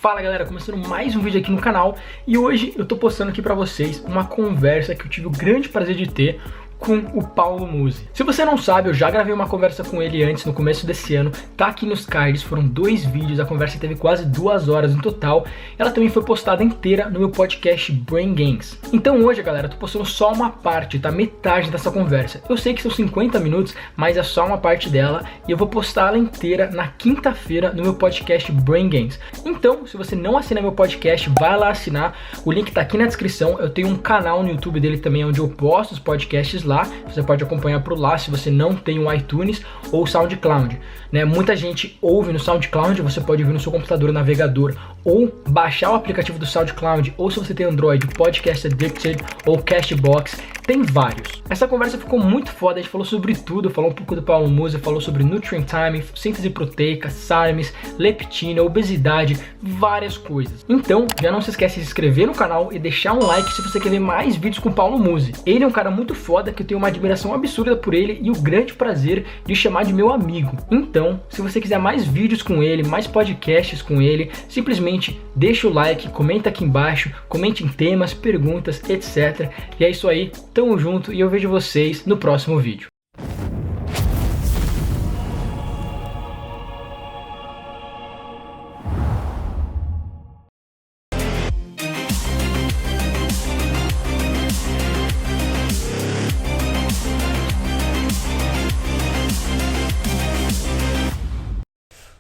Fala galera, começando mais um vídeo aqui no canal e hoje eu tô postando aqui pra vocês uma conversa que eu tive o grande prazer de ter com o Paulo Musi. Se você não sabe, eu já gravei uma conversa com ele antes, no começo desse ano, tá aqui nos cards, foram 2 vídeos, a conversa teve quase 2 horas no total, ela também foi postada inteira no meu podcast Brain Games. Então hoje, galera, eu tô postando só uma parte, tá? Metade dessa conversa. Eu sei que são 50 minutos, mas é só uma parte dela e eu vou postar ela inteira na quinta-feira no meu podcast Brain Games. Então, se você não assina meu podcast, vai lá assinar, o link tá aqui na descrição, eu tenho um canal no YouTube dele também, onde eu posto os podcasts lá, você pode acompanhar por lá se você não tem o iTunes ou o SoundCloud, né? Muita gente ouve no SoundCloud, você pode ouvir no seu computador, navegador, ou baixar o aplicativo do SoundCloud, ou se você tem Android, Podcast Addicted ou Castbox, tem vários. Essa conversa ficou muito foda, a gente falou sobre tudo, falou um pouco do Paulo Musi, falou sobre Nutrient Time, síntese proteica, SARMs, leptina, obesidade, várias coisas. Então, já não se esquece de se inscrever no canal e deixar um like se você quer ver mais vídeos com o Paulo Musi. Ele é um cara muito foda, que eu tenho uma admiração absurda por ele e o grande prazer de chamar de meu amigo. Então, se você quiser mais vídeos com ele, mais podcasts com ele, simplesmente deixa o like, comenta aqui embaixo, comente em temas, perguntas, etc. E é isso aí, tamo junto e eu vejo vocês no próximo vídeo.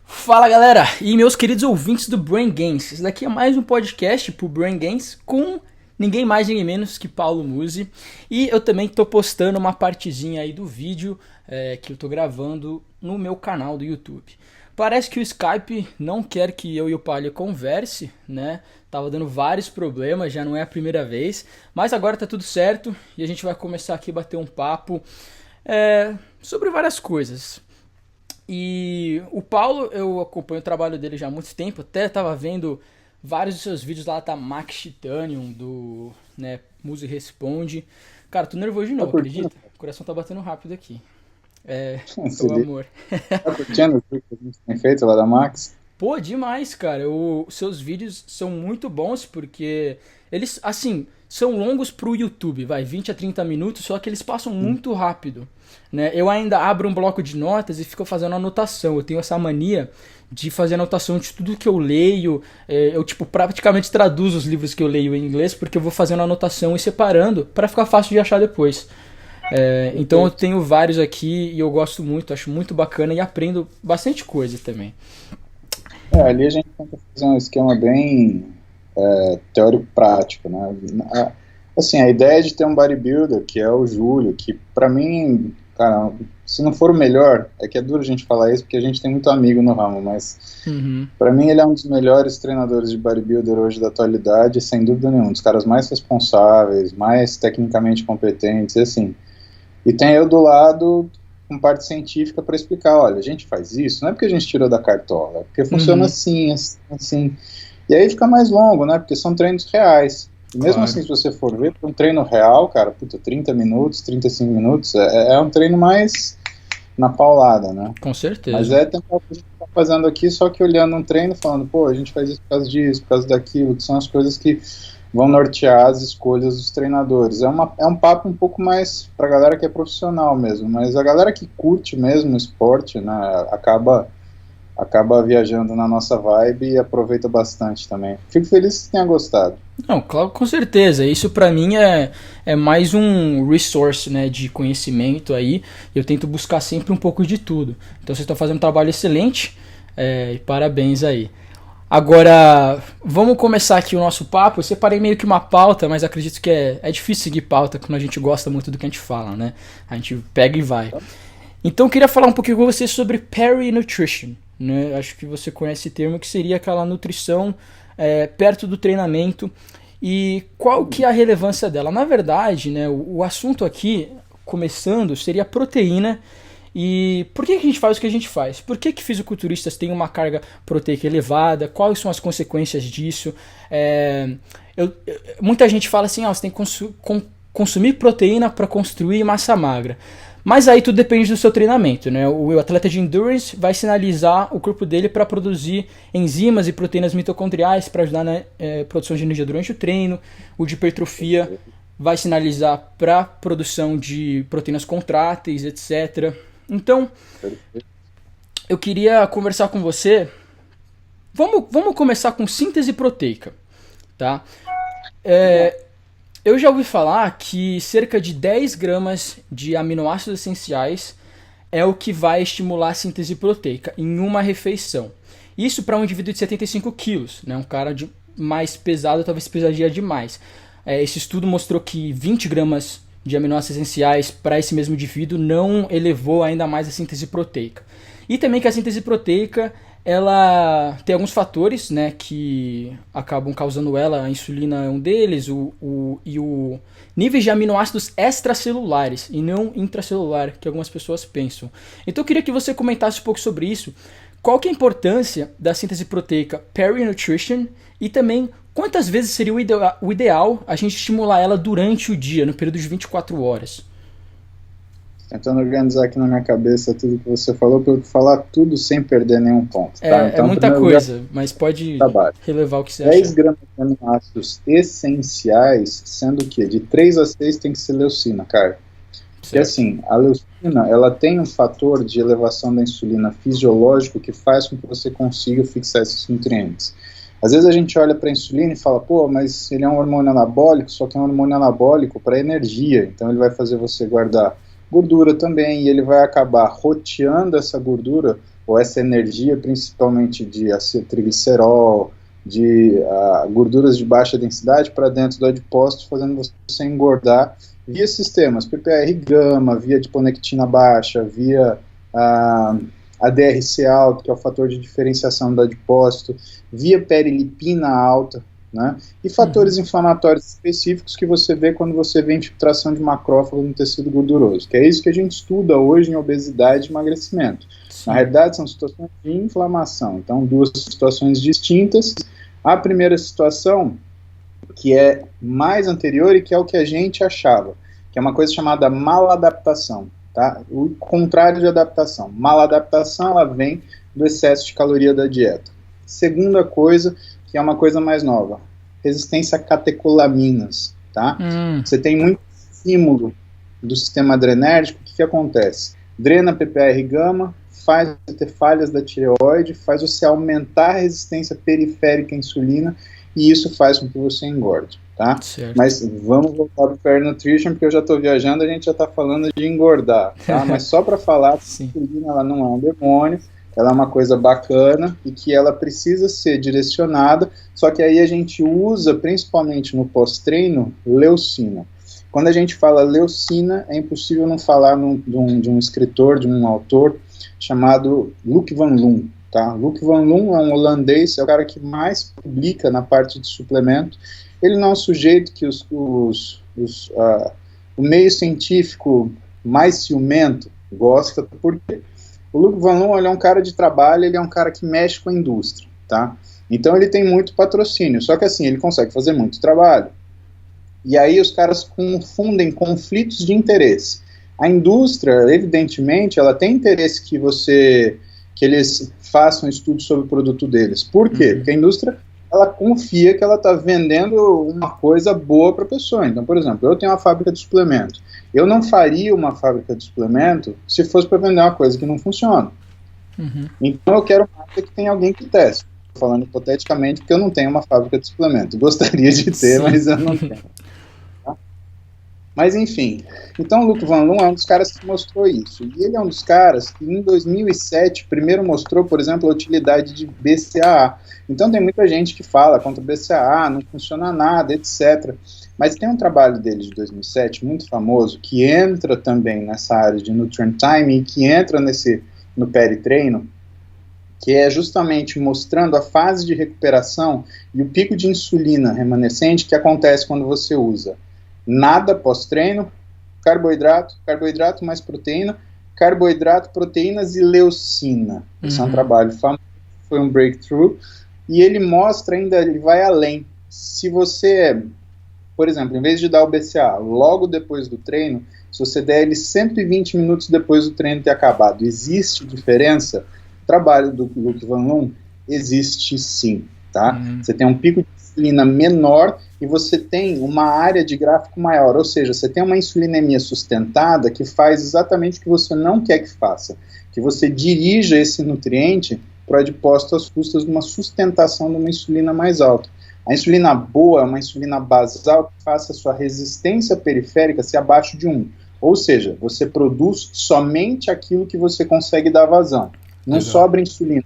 Fala galera, e meus queridos ouvintes do Brain Games, esse daqui é mais um podcast pro Brain Games com ninguém mais, ninguém menos que Paulo Musi. E eu também tô postando uma partezinha aí do vídeo que eu tô gravando no meu canal do YouTube. Parece que o Skype não quer que eu e o Paulo converse, né? Tava dando vários problemas, já não é a primeira vez, mas agora tá tudo certo e a gente vai começar aqui a bater um papo sobre várias coisas. E o Paulo, eu acompanho o trabalho dele já há muito tempo, até estava vendo vários dos seus vídeos lá da Max Titanium, do Musi Responde. Cara, tô nervoso de novo, acredita? O coração tá batendo rápido aqui. O amor. Tá curtindo o que a gente tem feito lá da Max? Pô, demais, cara. Os seus vídeos são muito bons porque eles, assim, são longos pro YouTube, 20 a 30 minutos, só que eles passam muito rápido, né? Eu ainda abro um bloco de notas e fico fazendo anotação. Eu tenho essa mania de fazer anotação de tudo que eu leio. Eu, praticamente traduzo os livros que eu leio em inglês porque eu vou fazendo anotação e separando para ficar fácil de achar depois. Então eu tenho vários aqui e eu gosto muito, acho muito bacana e aprendo bastante coisa também. Ali a gente tenta fazer um esquema bem teórico-prático, né? Assim, a ideia de ter um bodybuilder, que é o Júlio, que pra mim, cara, se não for o melhor, é que é duro a gente falar isso, porque a gente tem muito amigo no ramo, mas pra mim ele é um dos melhores treinadores de bodybuilder hoje da atualidade, sem dúvida nenhuma, um dos caras mais responsáveis, mais tecnicamente competentes, e assim. E tem eu do lado com parte científica para explicar, olha, a gente faz isso, não é porque a gente tirou da cartola, é porque funciona assim, assim, assim. E aí fica mais longo, né, porque são treinos reais. E mesmo assim, se você for ver, para um treino real, cara, 30 minutos, 35 minutos, é um treino mais na paulada, né? Com certeza. Mas tentar o que a gente tá fazendo aqui, só que olhando um treino e falando, pô, a gente faz isso por causa disso, por causa daquilo, que são as coisas que vão nortear as escolhas dos treinadores. É um papo um pouco mais pra galera que é profissional mesmo, mas a galera que curte mesmo o esporte, né, acaba viajando na nossa vibe e aproveita bastante também. Fico feliz que você tenha gostado. Não, claro, com certeza. Isso pra mim é mais um resource, né, de conhecimento aí. Eu tento buscar sempre um pouco de tudo. Então vocês estão fazendo um trabalho excelente e parabéns aí. Agora, vamos começar aqui o nosso papo. Eu separei meio que uma pauta, mas acredito que é difícil seguir pauta quando a gente gosta muito do que a gente fala, né? A gente pega e vai. Então eu queria falar um pouquinho com você sobre Peri-Nutrition, né? Acho que você conhece esse termo, que seria aquela nutrição perto do treinamento. E qual que é a relevância dela? Na verdade, né, o assunto aqui, começando, seria proteína. E por que a gente faz o que a gente faz? Por que fisiculturistas têm uma carga proteica elevada? Quais são as consequências disso? Muita gente fala assim, você tem que consumir proteína para construir massa magra. Mas aí tudo depende do seu treinamento, né? O atleta de endurance vai sinalizar o corpo dele para produzir enzimas e proteínas mitocondriais para ajudar na produção de energia durante o treino. O de hipertrofia vai sinalizar para produção de proteínas contráteis, etc. Então, eu queria conversar com você. Vamos começar com síntese proteica, tá? Eu já ouvi falar que cerca de 10 gramas de aminoácidos essenciais é o que vai estimular a síntese proteica em uma refeição. Isso para um indivíduo de 75 quilos, né? Um cara mais pesado talvez precisaria de mais. Esse estudo mostrou que 20 gramas de aminoácidos essenciais para esse mesmo indivíduo não elevou ainda mais a síntese proteica. E também que a síntese proteica ela tem alguns fatores, né, que acabam causando ela. A insulina é um deles, e o níveis de aminoácidos extracelulares e não intracelular, que algumas pessoas pensam. Então eu queria que você comentasse um pouco sobre isso. Qual que é a importância da síntese proteica peri-nutrition e também quantas vezes seria o ideal a gente estimular ela durante o dia, no período de 24 horas? Tentando organizar aqui na minha cabeça tudo que você falou, para eu falar tudo sem perder nenhum ponto. Tá? Então, é muita coisa, mas pode relevar o que você acha. 10 gramas de aminoácidos essenciais, sendo que de 3 a 6 tem que ser leucina, cara. Porque assim, a leucina, ela tem um fator de elevação da insulina fisiológico que faz com que você consiga fixar esses nutrientes. Às vezes a gente olha para a insulina e fala, pô, mas ele é um hormônio anabólico, só que é um hormônio anabólico para energia, então ele vai fazer você guardar gordura também, e ele vai acabar roteando essa gordura, ou essa energia, principalmente de acetilglicerol, de gorduras de baixa densidade, para dentro do adipócito, fazendo você engordar via sistemas, PPAR-gama, via adiponectina baixa, via ADRC alto, que é o fator de diferenciação do adipócito, via perilipina alta, né? E fatores inflamatórios específicos que você vê quando você vê infiltração de macrófago no tecido gorduroso, que é isso que a gente estuda hoje em obesidade e emagrecimento. Sim. Na realidade, são situações de inflamação. Então, duas situações distintas. A primeira situação, que é mais anterior e que é o que a gente achava, que é uma coisa chamada maladaptação, tá? O contrário de adaptação. Maladaptação, ela vem do excesso de caloria da dieta. Segunda coisa, que é uma coisa mais nova, resistência a catecolaminas, tá? Você tem muito estímulo do sistema adrenérgico, o que acontece? Drena PPAR-gama, faz você ter falhas da tireoide, faz você aumentar a resistência periférica à insulina, e isso faz com que você engorde, tá? Certo. Mas vamos voltar para o peri-nutrition, porque eu já estou viajando, a gente já está falando de engordar, tá? Mas só para falar, a insulina ela não é um demônio, ela é uma coisa bacana e que ela precisa ser direcionada, só que aí a gente usa, principalmente no pós-treino, leucina. Quando a gente fala leucina, é impossível não falar de um escritor, de um autor, chamado Luc van Loon. Tá? Luc van Loon é um holandês, é o cara que mais publica na parte de suplemento. Ele não é um sujeito que o meio científico mais ciumento gosta, por quê? O Luc van Loon, ele é um cara de trabalho, ele é um cara que mexe com a indústria, tá? Então ele tem muito patrocínio, só que assim, ele consegue fazer muito trabalho. E aí os caras confundem conflitos de interesse. A indústria, evidentemente, ela tem interesse que eles façam estudo sobre o produto deles. Por quê? Porque a indústria, ela confia que ela está vendendo uma coisa boa para a pessoa. Então, por exemplo, eu tenho uma fábrica de suplemento. Eu não faria uma fábrica de suplemento se fosse para vender uma coisa que não funciona. Então eu quero que tenha alguém que teste. Estou falando hipoteticamente porque eu não tenho uma fábrica de suplemento. Gostaria de ter, mas eu não tenho. Tá? Mas enfim, então o Luc van Loon é um dos caras que mostrou isso. E ele é um dos caras que em 2007 primeiro mostrou, por exemplo, a utilidade de BCAA. Então tem muita gente que fala contra o BCAA, não funciona nada, etc. Mas tem um trabalho dele de 2007, muito famoso, que entra também nessa área de nutrient timing, que entra no peritreino, que é justamente mostrando a fase de recuperação e o pico de insulina remanescente que acontece quando você usa nada pós-treino, carboidrato mais proteína, carboidrato, proteínas e leucina. Esse é um trabalho famoso, foi um breakthrough, e ele mostra ainda, ele vai além. Se você, por exemplo, em vez de dar o BCA logo depois do treino, se você der ele 120 minutos depois do treino ter acabado, existe diferença? O trabalho do Luc Van Loon existe sim, tá? Você tem um pico de insulina menor e você tem uma área de gráfico maior, ou seja, você tem uma insulinemia sustentada que faz exatamente o que você não quer que faça, que você dirija esse nutriente para o adipócito às custas de uma sustentação de uma insulina mais alta. A insulina boa é uma insulina basal que faça a sua resistência periférica ser abaixo de 1. Ou seja, você produz somente aquilo que você consegue dar vazão. Não sobra insulina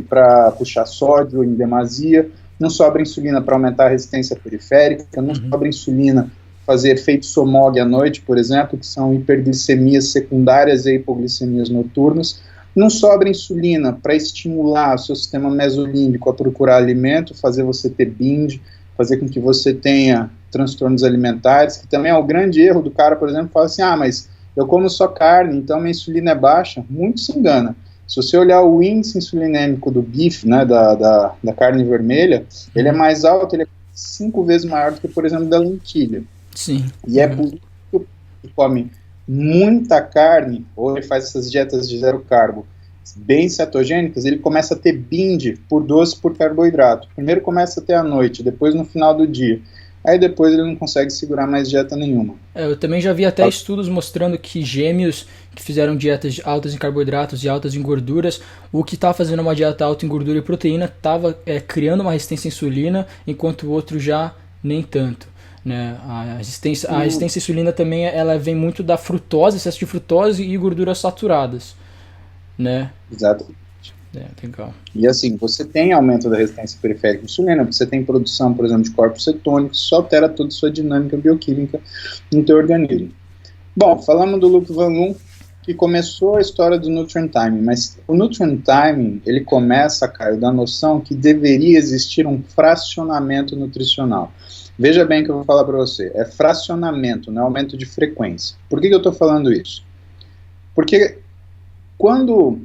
para puxar sódio em demasia, não sobra insulina para aumentar a resistência periférica, não sobra insulina para fazer efeito SOMOG à noite, por exemplo, que são hiperglicemias secundárias e hipoglicemias noturnas. Não sobra insulina para estimular o seu sistema mesolímbico a procurar alimento, fazer você ter binge, fazer com que você tenha transtornos alimentares, que também é o grande erro do cara, por exemplo, fala assim, mas eu como só carne, então minha insulina é baixa. Muito se engana. Se você olhar o índice insulinêmico do bife, né, da carne vermelha, ele é mais alto, ele é 5 vezes maior do que, por exemplo, da lentilha. Sim. E é por isso que ele come muita carne, ou ele faz essas dietas de zero carbo, bem cetogênicas, ele começa a ter binge por doce por carboidrato. Primeiro começa a ter à noite, depois no final do dia. Aí depois ele não consegue segurar mais dieta nenhuma. Eu também já vi até estudos mostrando que gêmeos que fizeram dietas altas em carboidratos e altas em gorduras, o que estava fazendo uma dieta alta em gordura e proteína estava criando uma resistência à insulina, enquanto o outro já nem tanto. Né? A resistência à insulina também ela vem muito da frutose, excesso de frutose e gorduras saturadas. Né? Exato. Legal. E assim, você tem aumento da resistência periférica à insulina, você tem produção, por exemplo, de corpos cetônicos, isso altera toda a sua dinâmica bioquímica no teu organismo. Bom, falamos do Luc Van Loon, que começou a história do Nutrient Timing, mas o Nutrient Timing, ele começa, Caio, da noção que deveria existir um fracionamento nutricional. Veja bem o que eu vou falar para você, é fracionamento, não é aumento de frequência. Por que eu estou falando isso? Porque quando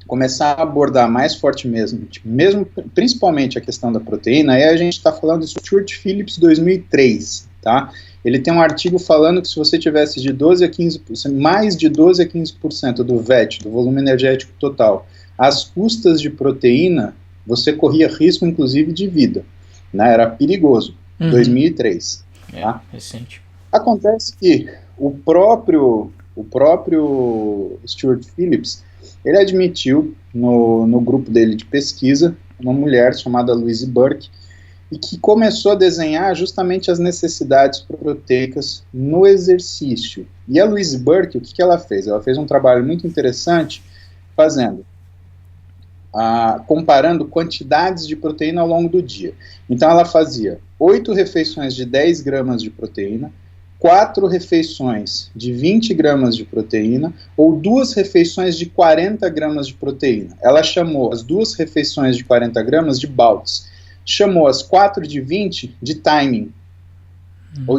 começar a abordar mais forte mesmo, principalmente a questão da proteína, aí a gente está falando de Stuart Phillips 2003, tá? Ele tem um artigo falando que se você tivesse de 12 a 15%, mais de 12 a 15% do VET, do volume energético total, às custas de proteína, você corria risco, inclusive, de vida, né? Era perigoso. 2003. Tá? Recente. Acontece que o próprio Stuart Phillips, ele admitiu no grupo dele de pesquisa uma mulher chamada Louise Burke e que começou a desenhar justamente as necessidades proteicas no exercício. E a Louise Burke, o que ela fez? Ela fez um trabalho muito interessante comparando quantidades de proteína ao longo do dia. Então ela fazia 8 refeições de 10 gramas de proteína, 4 refeições de 20 gramas de proteína ou 2 refeições de 40 gramas de proteína. Ela chamou as 2 refeições de 40 gramas de bouts, chamou as 4 de 20 de timing, ou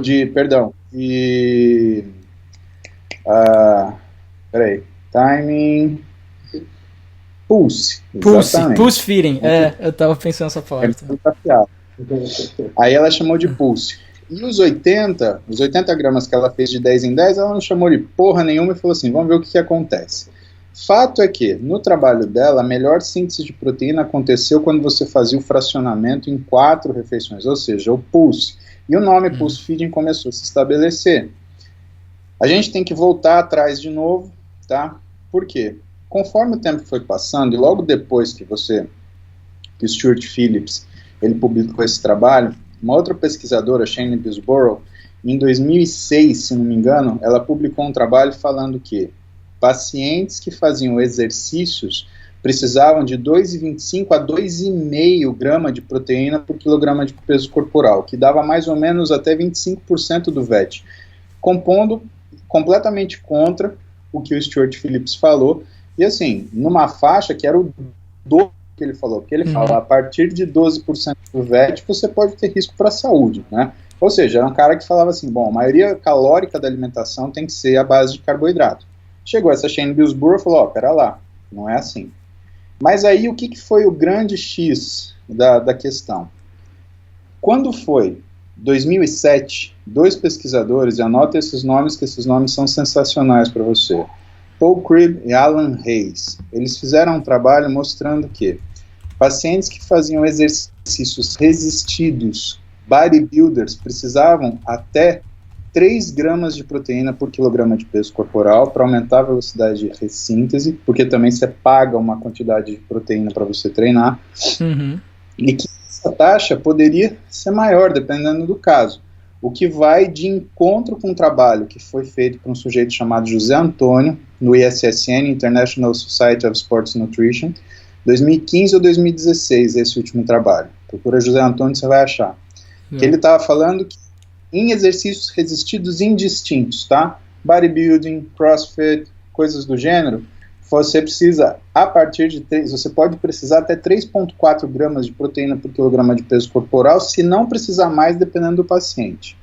timing... Pulse feeding, eu tava pensando nessa palavra. Aí ela chamou de pulse. E os 80 gramas que ela fez de 10 em 10, ela não chamou de porra nenhuma e falou assim, vamos ver o que acontece. Fato é que, no trabalho dela, a melhor síntese de proteína aconteceu quando você fazia o fracionamento em 4 refeições, ou seja, o pulse. E o nome pulse feeding começou a se estabelecer. A gente tem que voltar atrás de novo, tá? Por quê? Conforme o tempo foi passando, e logo depois que o Stuart Phillips ele publicou esse trabalho, uma outra pesquisadora, Shane Billsborough, em 2006, se não me engano, ela publicou um trabalho falando que pacientes que faziam exercícios precisavam de 2,25 a 2,5 grama de proteína por quilograma de peso corporal, que dava mais ou menos até 25% do VET, compondo completamente contra o que o Stuart Phillips falou, e assim, numa faixa que era o dobro que ele falou, porque ele fala, a partir de 12% do VET você pode ter risco para a saúde, né? Ou seja, era um cara que falava assim, bom, a maioria calórica da alimentação tem que ser à base de carboidrato. Chegou essa Shane Billsborough e falou, pera lá, não é assim. Mas aí o que foi o grande X da questão? Quando foi 2007, dois pesquisadores, e anota esses nomes, que esses nomes são sensacionais para você, Paul Cribb e Alan Hayes. Eles fizeram um trabalho mostrando que pacientes que faziam exercícios resistidos, bodybuilders, precisavam até 3 gramas de proteína por quilograma de peso corporal para aumentar a velocidade de ressíntese, porque também você paga uma quantidade de proteína para você treinar, e que essa taxa poderia ser maior, dependendo do caso. O que vai de encontro com um trabalho que foi feito por um sujeito chamado José Antônio, no ISSN, International Society of Sports Nutrition, 2015 ou 2016, esse último trabalho. Procura José Antônio, você vai achar. Que ele estava falando que em exercícios resistidos indistintos, tá? Bodybuilding, crossfit, coisas do gênero, você precisa, a partir de 3, você pode precisar até 3,4 gramas de proteína por quilograma de peso corporal, se não precisar mais, dependendo do paciente.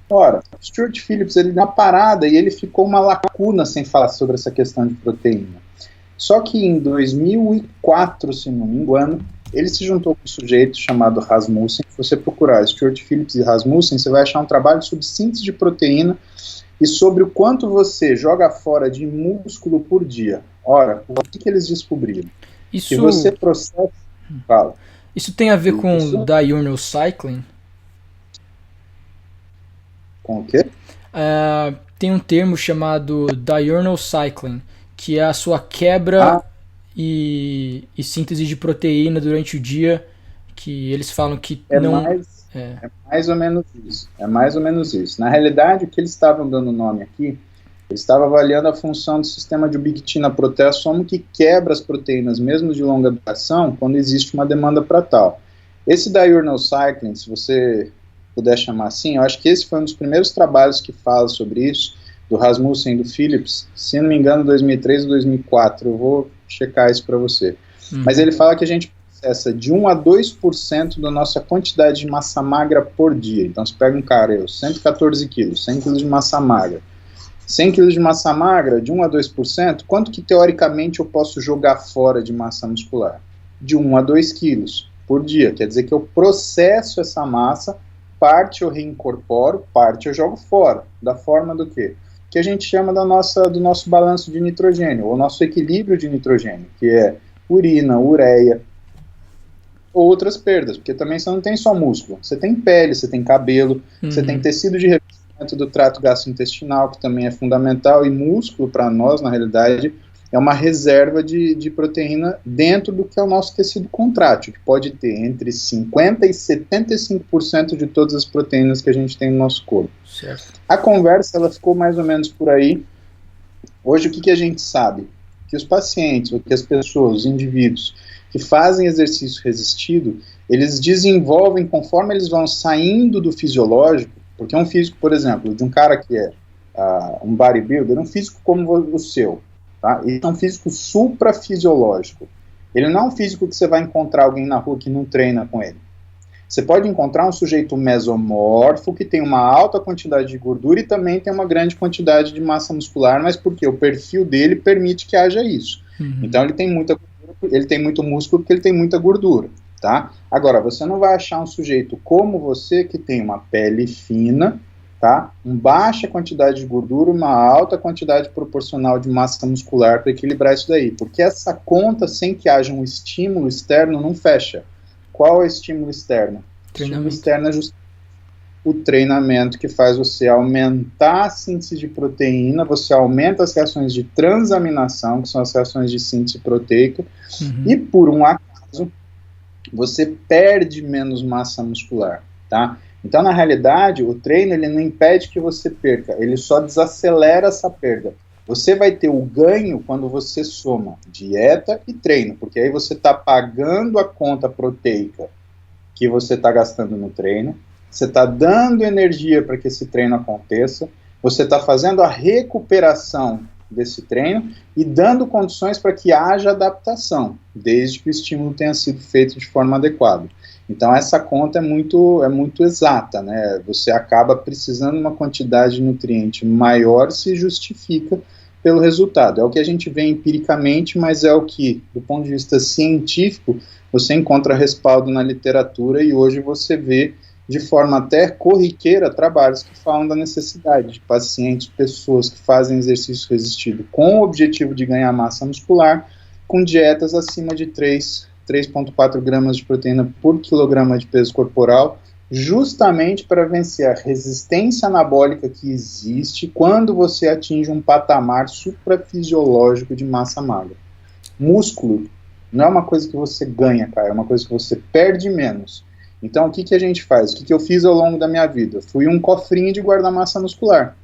Ora, Stuart Phillips, ele deu uma parada e ele ficou uma lacuna sem falar sobre essa questão de proteína. Só que em 2004, se não me engano, ele se juntou com um sujeito chamado Rasmussen. Se você procurar Stuart Phillips e Rasmussen, você vai achar um trabalho sobre síntese de proteína e sobre o quanto você joga fora de músculo por dia. Ora, o que eles descobriram? Isso... Que você processa... Fala. Isso tem a ver com diurnal cycling? Com o quê? Tem um termo chamado diurnal cycling, que é a sua quebra e síntese de proteína durante o dia, que eles falam que é mais ou menos isso. É mais ou menos isso. Na realidade, o que eles estavam dando nome aqui, eles estavam avaliando a função do sistema de ubiquitina proteassomo, que quebra as proteínas, mesmo de longa duração, quando existe uma demanda para tal. Esse diurnal cycling, se você puder chamar assim, eu acho que esse foi um dos primeiros trabalhos que fala sobre isso, do Rasmussen e do Phillips, se não me engano, 2003 ou 2004, eu vou checar isso para você. Mas ele fala que a gente processa de 1 a 2% da nossa quantidade de massa magra por dia. Então, você pega um cara, 114 quilos, 100 quilos de massa magra. 100 quilos de massa magra, de 1 a 2%, quanto que teoricamente eu posso jogar fora de massa muscular? De 1 a 2 quilos por dia. Quer dizer que eu processo essa massa, parte eu reincorporo, parte eu jogo fora. Da forma do quê? Que a gente chama do nosso balanço de nitrogênio, ou nosso equilíbrio de nitrogênio, que é urina, ureia, ou outras perdas, porque também você não tem só músculo, você tem pele, você tem cabelo, você tem tecido de revestimento do trato gastrointestinal, que também é fundamental, e músculo, para nós, na realidade, é uma reserva de proteína dentro do que é o nosso tecido contrátil, que pode ter entre 50% e 75% de todas as proteínas que a gente tem no nosso corpo. Certo. A conversa, ela ficou mais ou menos por aí. Hoje, o que a gente sabe? Que os pacientes, ou que as pessoas, os indivíduos que fazem exercício resistido, eles desenvolvem, conforme eles vão saindo do fisiológico, porque um físico, por exemplo, de um cara que é um bodybuilder, um físico como o seu, tá? Ele é um físico suprafisiológico. Ele não é um físico que você vai encontrar alguém na rua que não treina com ele. Você pode encontrar um sujeito mesomorfo que tem uma alta quantidade de gordura e também tem uma grande quantidade de massa muscular, mas porque o perfil dele permite que haja isso. Então ele tem muita gordura, ele tem muito músculo porque ele tem muita gordura, tá? Agora, você não vai achar um sujeito como você que tem uma pele fina, tá? Uma baixa quantidade de gordura, uma alta quantidade proporcional de massa muscular para equilibrar isso daí, porque essa conta, sem que haja um estímulo externo, não fecha. Qual é o estímulo externo? O estímulo externo é justamente o treinamento, que faz você aumentar a síntese de proteína, você aumenta as reações de transaminação, que são as reações de síntese proteica, e por um acaso, você perde menos massa muscular, tá? Então, na realidade, o treino, ele não impede que você perca, ele só desacelera essa perda. Você vai ter o ganho quando você soma dieta e treino, porque aí você está pagando a conta proteica que você está gastando no treino, você está dando energia para que esse treino aconteça, você está fazendo a recuperação desse treino e dando condições para que haja adaptação, desde que o estímulo tenha sido feito de forma adequada. Então essa conta é muito exata, né? Você acaba precisando de uma quantidade de nutriente maior, se justifica pelo resultado. É o que a gente vê empiricamente, mas é o que, do ponto de vista científico, você encontra respaldo na literatura, e hoje você vê de forma até corriqueira, trabalhos que falam da necessidade de pacientes, pessoas que fazem exercício resistido com o objetivo de ganhar massa muscular, com dietas acima de 3,4 gramas de proteína por quilograma de peso corporal, justamente para vencer a resistência anabólica que existe quando você atinge um patamar suprafisiológico de massa magra. Músculo não é uma coisa que você ganha, cara, é uma coisa que você perde menos. Então, o que a gente faz? O que eu fiz ao longo da minha vida? Fui um cofrinho de guardar massa muscular.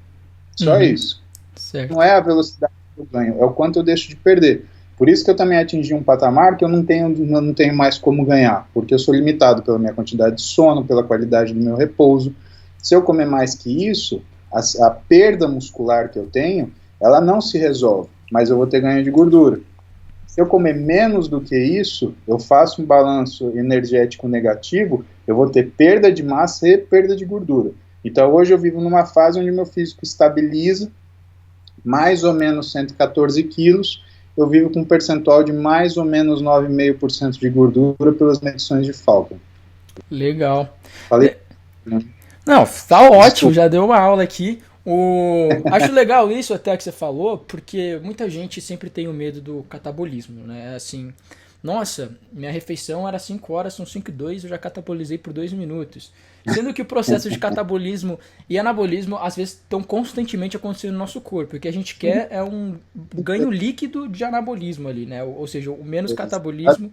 Só isso. Certo. Não é a velocidade que eu ganho, é o quanto eu deixo de perder. Por isso que eu também atingi um patamar que eu não tenho mais como ganhar, porque eu sou limitado pela minha quantidade de sono, pela qualidade do meu repouso. Se eu comer mais que isso, a perda muscular que eu tenho, ela não se resolve, mas eu vou ter ganho de gordura. Se eu comer menos do que isso, eu faço um balanço energético negativo, eu vou ter perda de massa e perda de gordura. Então hoje eu vivo numa fase onde meu físico estabiliza, mais ou menos 114 quilos, eu vivo com um percentual de mais ou menos 9,5% de gordura pelas medições de Falcon. Legal. Falei? Não, tá ótimo, desculpa. Já deu uma aula aqui. Acho legal isso até que você falou, porque muita gente sempre tem o medo do catabolismo, né? Assim, nossa, minha refeição era 5 horas, são 5:02, eu já catabolizei por 2 minutos. Sendo que o processo de catabolismo e anabolismo, às vezes, estão constantemente acontecendo no nosso corpo. O que a gente quer é um ganho líquido de anabolismo ali, né? Ou seja, o menos catabolismo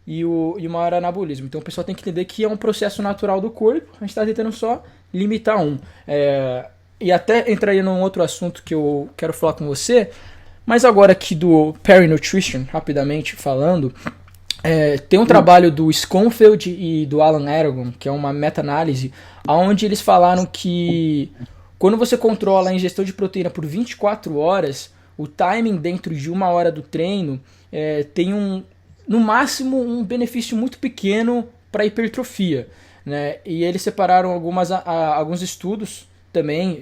e o maior anabolismo. Então o pessoal tem que entender que é um processo natural do corpo, a gente está tentando só limitar um. E até entraria num outro assunto que eu quero falar com você, mas agora aqui do Perry Nutrition, rapidamente falando, tem um trabalho do Schoenfeld e do Alan Aragon, que é uma meta-análise, onde eles falaram que quando você controla a ingestão de proteína por 24 horas, o timing dentro de 1 hora do treino tem no máximo um benefício muito pequeno para hipertrofia, né? E eles separaram alguns estudos também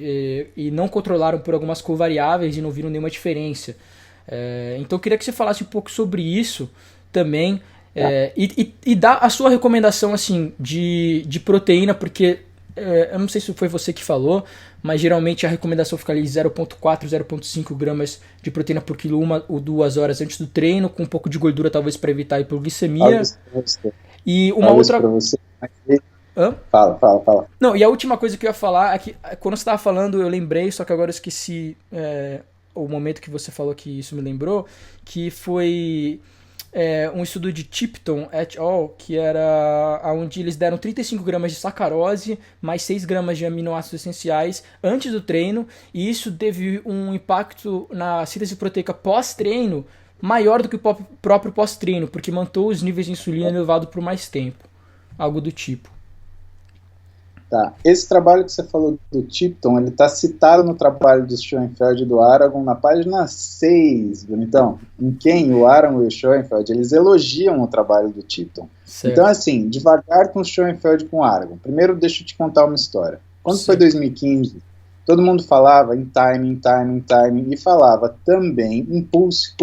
e não controlaram por algumas covariáveis e não viram nenhuma diferença. Então eu queria que você falasse um pouco sobre isso também e dar a sua recomendação assim de proteína, porque eu não sei se foi você que falou, mas geralmente a recomendação fica ali 0,4, 0,5 gramas de proteína por quilo 1 ou 2 horas antes do treino, com um pouco de gordura talvez para evitar a hipoglicemia. E uma outra... Fala. Não, e a última coisa que eu ia falar é que quando você estava falando eu lembrei, só que agora eu esqueci o momento que você falou que isso me lembrou, que foi um estudo de Tipton et al., que era onde eles deram 35 gramas de sacarose mais 6 gramas de aminoácidos essenciais antes do treino, e isso teve um impacto na síntese proteica pós-treino maior do que o próprio pós-treino, porque manteve os níveis de insulina elevados por mais tempo, algo do tipo. Tá. Esse trabalho que você falou do Tipton, ele está citado no trabalho do Schoenfeld e do Aragon na página 6, bonitão, em quem o Aragon e o Schoenfeld, eles elogiam o trabalho do Tipton. Certo. Então, assim, devagar com o Schoenfeld e com o Aragon. Primeiro, deixa eu te contar uma história. Quando foi 2015, todo mundo falava em timing, e falava também em pulse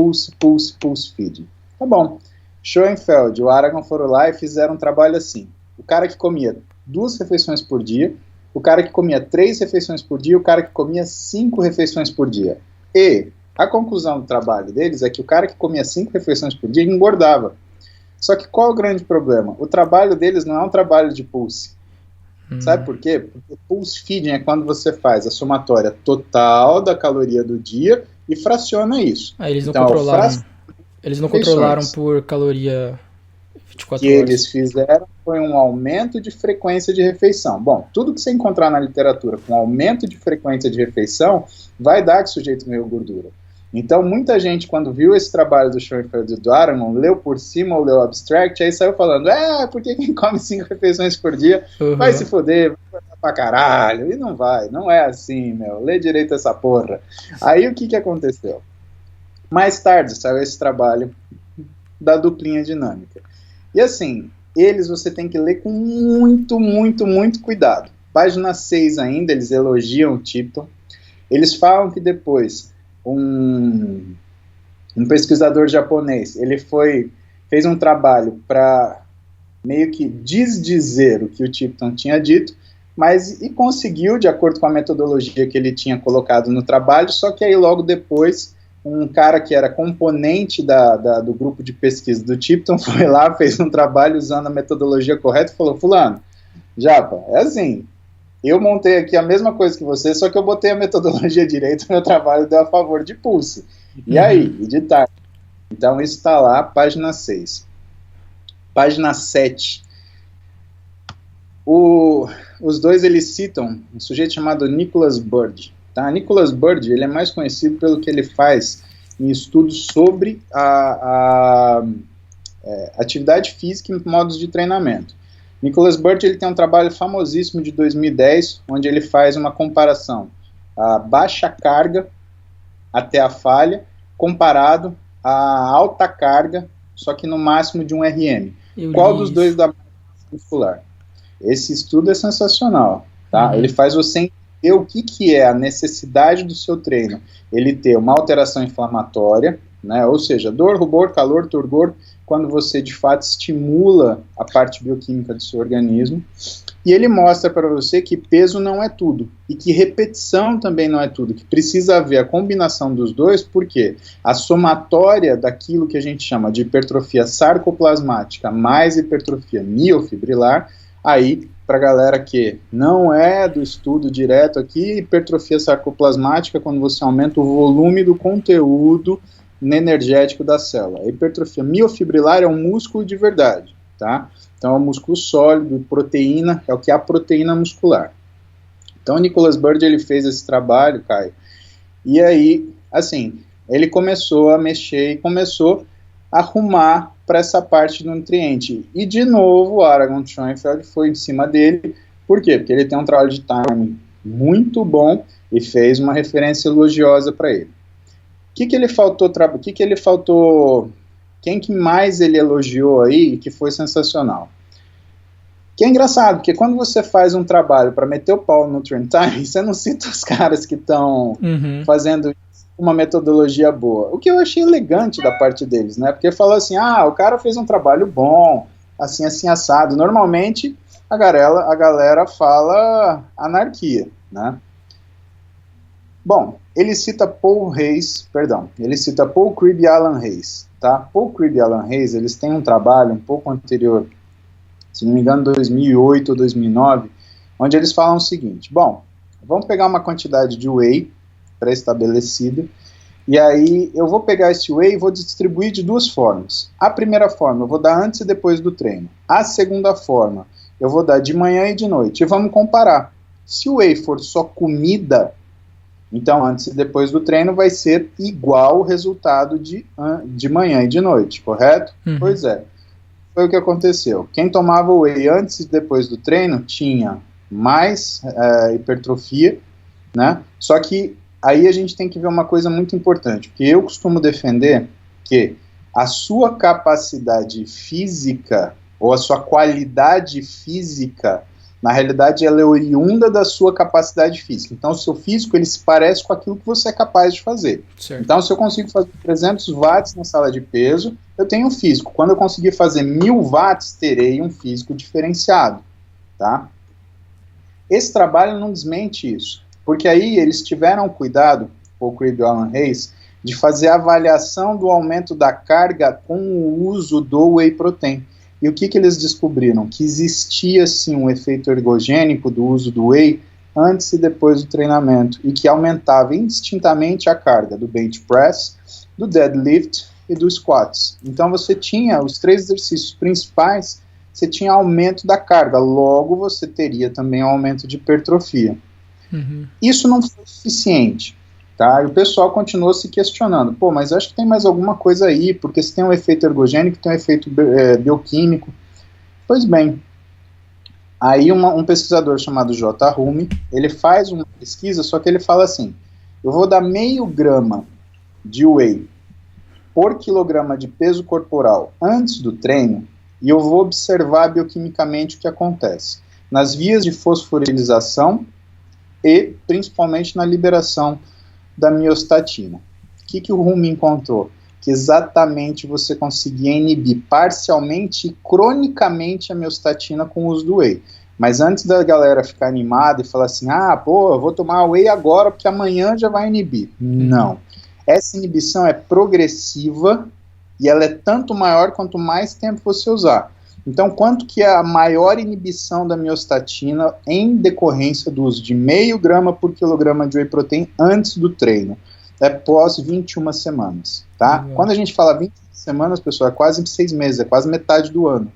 feeding. Tá bom. Schoenfeld e o Aragon foram lá e fizeram um trabalho assim. O cara que comia 2 refeições por dia, o cara que comia 3 refeições por dia, o cara que comia 5 refeições por dia. E a conclusão do trabalho deles é que o cara que comia 5 refeições por dia engordava. Só que qual é o grande problema? O trabalho deles não é um trabalho de pulse. Sabe por quê? Porque pulse feeding é quando você faz a somatória total da caloria do dia e fraciona isso. Eles não controlaram por caloria 24 horas. O que eles fizeram foi um aumento de frequência de refeição. Bom, tudo que você encontrar na literatura com aumento de frequência de refeição vai dar que o sujeito ganhou gordura. Então, muita gente, quando viu esse trabalho do Schoenfeld e do Aragon, leu por cima ou leu abstract, aí saiu falando, porque quem come 5 refeições por dia vai se foder, vai pra caralho. E não é assim, meu. Lê direito essa porra. Aí, o que aconteceu? Mais tarde, saiu esse trabalho da duplinha dinâmica. E assim, você tem que ler com muito cuidado. Página 6 ainda, eles elogiam o Tipton. Eles falam que depois um pesquisador japonês, ele fez um trabalho para meio que desdizer o que o Tipton tinha dito, mas e conseguiu, de acordo com a metodologia que ele tinha colocado no trabalho, só que aí logo depois um cara que era componente do grupo de pesquisa do Tipton foi lá, fez um trabalho usando a metodologia correta e falou, fulano, Japa, é assim, eu montei aqui a mesma coisa que você, só que eu botei a metodologia direita, meu trabalho deu a favor de pulse. E aí, editar. Então isso está lá, página 6. Página 7. Os dois, eles citam um sujeito chamado Nicholas Bird. Tá? Nicholas Bird, ele é mais conhecido pelo que ele faz em estudos sobre a atividade física e modos de treinamento. Nicholas Bird, ele tem um trabalho famosíssimo de 2010, onde ele faz uma comparação a baixa carga até a falha, comparado a alta carga, só que no máximo de 1 RM. Qual dos dois dá mais muscular? Esse estudo é sensacional, tá? Ele faz você entender o que é a necessidade do seu treino. Ele ter uma alteração inflamatória, né? Ou seja, dor, rubor, calor, turgor, quando você de fato estimula a parte bioquímica do seu organismo. E ele mostra para você que peso não é tudo, e que repetição também não é tudo, que precisa haver a combinação dos dois, porque a somatória daquilo que a gente chama de hipertrofia sarcoplasmática mais hipertrofia miofibrilar, aí, para a galera que não é do estudo direto aqui, hipertrofia sarcoplasmática, quando você aumenta o volume do conteúdo energético da célula. A hipertrofia miofibrilar é um músculo de verdade, tá? Então, é um músculo sólido, proteína, é o que é a proteína muscular. Então, o Nicholas Bird, ele fez esse trabalho, Caio, e aí, assim, ele começou a mexer e começou a arrumar para essa parte do nutriente. E, de novo, o Aragon Schoenfeld foi em cima dele. Por quê? Porque ele tem um trabalho de timing muito bom e fez uma referência elogiosa para ele. O que ele faltou? Quem que mais ele elogiou aí e que foi sensacional? Que é engraçado, porque quando você faz um trabalho para meter o pau no Nutrient Time, você não cita os caras que estão fazendo uma metodologia boa. O que eu achei elegante da parte deles, né? Porque falou assim, o cara fez um trabalho bom, assim, assado. Normalmente, a galera fala anarquia, né? Bom, ele cita Paul Cribb e Alan Hayes, tá? Paul Cribb e Alan Hayes, eles têm um trabalho um pouco anterior, se não me engano, 2008 ou 2009, onde eles falam o seguinte, bom, vamos pegar uma quantidade de whey pré-estabelecida, e aí eu vou pegar esse whey e vou distribuir de duas formas. A primeira forma eu vou dar antes e depois do treino. A segunda forma eu vou dar de manhã e de noite. E vamos comparar. Se o whey for só comida, então antes e depois do treino vai ser igual o resultado de manhã e de noite, correto? Pois é. Foi o que aconteceu. Quem tomava whey antes e depois do treino tinha mais hipertrofia, né? Só que aí a gente tem que ver uma coisa muito importante, porque eu costumo defender que a sua capacidade física, ou a sua qualidade física, na realidade ela é oriunda da sua capacidade física. Então o seu físico, ele se parece com aquilo que você é capaz de fazer. Certo. Então se eu consigo fazer 300 watts na sala de peso, eu tenho um físico. Quando eu conseguir fazer 1000 watts, terei um físico diferenciado, tá? Esse trabalho não desmente isso. Porque aí eles tiveram cuidado, Paul Cribb e Alan Hayes, de fazer a avaliação do aumento da carga com o uso do whey protein. E o que eles descobriram? Que existia sim um efeito ergogênico do uso do whey antes e depois do treinamento, e que aumentava indistintamente a carga do bench press, do deadlift e do squats. Então você tinha os 3 exercícios principais, você tinha aumento da carga, logo você teria também um aumento de hipertrofia. Isso não foi suficiente, tá? E o pessoal continuou se questionando, mas acho que tem mais alguma coisa aí, porque se tem um efeito ergogênico, tem um efeito bioquímico. Pois bem, aí um pesquisador chamado J. Rumi, ele faz uma pesquisa, só que ele fala assim, eu vou dar meio grama de whey por quilograma de peso corporal antes do treino, e eu vou observar bioquimicamente o que acontece nas vias de fosforilização e principalmente na liberação da miostatina. O que o Rumi encontrou? que exatamente você conseguia inibir parcialmente e cronicamente a miostatina com o uso do whey. Mas antes da galera ficar animada e falar assim, pô, eu vou tomar whey agora porque amanhã já vai inibir. Não. Essa inibição é progressiva e ela é tanto maior quanto mais tempo você usar. Então, quanto que é a maior inibição da miostatina em decorrência do uso de 0,5 grama por quilograma de whey protein antes do treino? É pós 21 semanas, tá? Quando a gente fala 21 semanas, pessoal, é quase 6 meses, é quase metade do ano.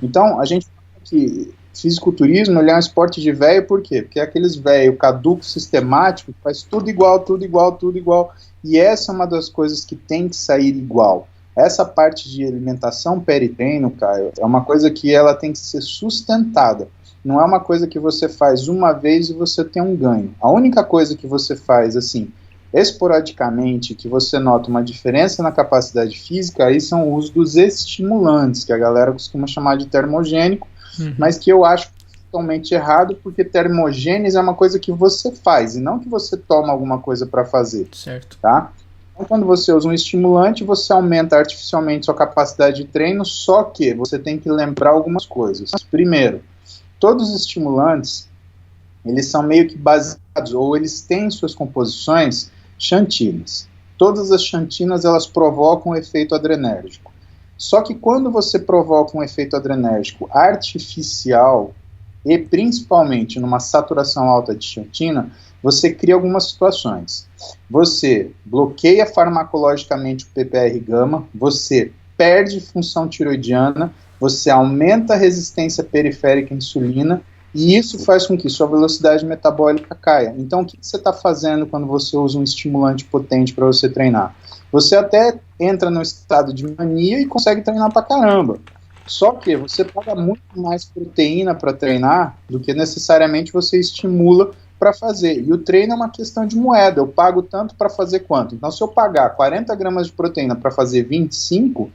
Então, a gente fala que fisiculturismo ele é um esporte de velho, por quê? Porque é aqueles velho caduco sistemático que faz tudo igual, tudo igual, tudo igual. E essa é uma das coisas que tem que sair igual. Essa parte de alimentação peritreino, Caio, é uma coisa que ela tem que ser sustentada. Não é uma coisa que você faz uma vez e você tem um ganho. A única coisa que você faz, assim, esporadicamente, que você nota uma diferença na capacidade física, aí são o uso dos estimulantes, que a galera costuma chamar de termogênico, mas que eu acho totalmente errado, porque termogênese é uma coisa que você faz, e não que você toma alguma coisa para fazer. Certo. Tá? Então, quando você usa um estimulante, você aumenta artificialmente sua capacidade de treino, só que você tem que lembrar algumas coisas. Primeiro, todos os estimulantes, eles são meio que baseados, ou eles têm em suas composições xantinas. Todas as xantinas, elas provocam um efeito adrenérgico. Só que quando você provoca um efeito adrenérgico artificial, e principalmente numa saturação alta de xantina, você cria algumas situações. Você bloqueia farmacologicamente o PPR-gama, você perde função tiroidiana, você aumenta a resistência periférica à insulina, e isso faz com que sua velocidade metabólica caia. Então, o que você está fazendo quando você usa um estimulante potente para você treinar? Você até entra no estado de mania e consegue treinar pra caramba. Só que você paga muito mais proteína para treinar do que necessariamente você estimula para fazer. E o treino é uma questão de moeda. Eu pago tanto para fazer quanto? Então, se eu pagar 40 gramas de proteína para fazer 25,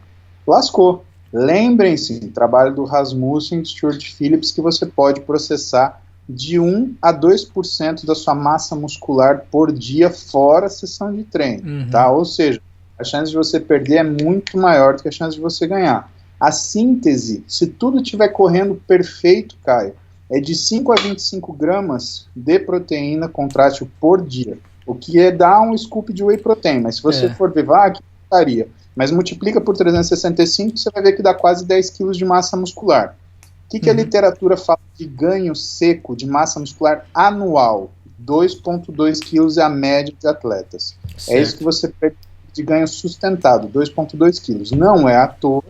lascou. Lembrem-se, trabalho do Rasmussen e do Stuart Phillips, que você pode processar de 1 a 2% da sua massa muscular por dia fora a sessão de treino, tá? Ou seja, a chance de você perder é muito maior do que a chance de você ganhar. A síntese, se tudo estiver correndo perfeito, Caio, é de 5 a 25 gramas de proteína contrátil por dia, o que é dar um scoop de whey protein, mas se você for ver, que estaria. Mas multiplica por 365, você vai ver que dá quase 10 quilos de massa muscular. O que a literatura fala de ganho seco de massa muscular anual? 2,2 quilos é a média de atletas. Certo. É isso que você perde de ganho sustentado, 2,2 quilos. Não é à toa